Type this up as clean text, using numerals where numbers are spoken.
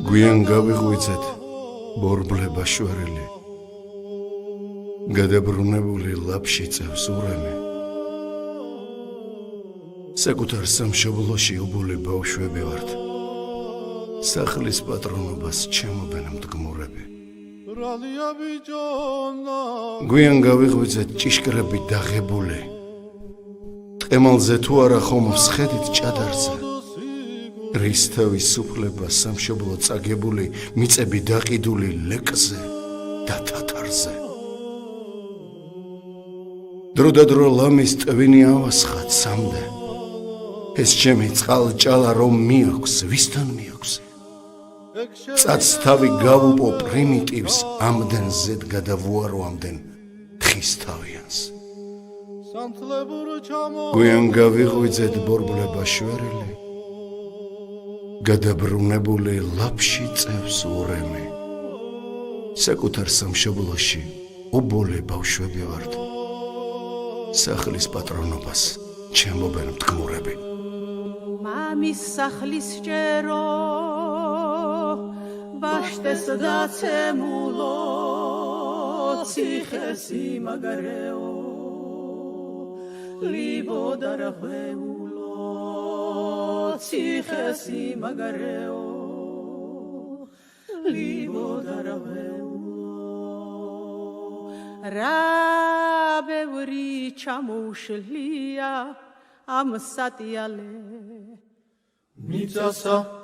გვიან გავიღვიძეთ ბორბლება შვერილი გადაბრუნებული ლაფში წევს ურემი საკუთარ სამშობლოში უბული ბავშვები ვართ სახლის პატრონობას ჩემობენ მდგმურები გვიან გავიღვიძეთ ჭიშკრები დაღებული ტყემალზე თუ არა ხომ ვსხედით ჭადარზე რის თავის უფლება სამშობლო წაგებული მიწები დაყიდული ლეკზე და თათარზე დროდადრო ლამის ტვინი ავასხად სამდე ეს ჩემი წყალჭალა რომ მიაქვს ვისთან მიაქვს წაც თავი გავუპო პრიმიტივს ამდენ ზედ გადავუარო ამდენ თხის თავიანს გვიან გავიღვიძეთ ბორბლება შვერილი გადაბრუნებული ლაფში წევს ურემი საკუთარ სამშობლოში უბოლე ბავშვები ვართ სახლის პატრონობას ჩემობენ მდგმურები მამის სახლის ჭერო ბაშტეს დაცემულო ციხეს იმაგრეო ლიბოდარხეულო ციხეს იმაგრეო ლიბოდარხეულო რა ბევრი ჩამოუშლია ამ სატიალე მიწასა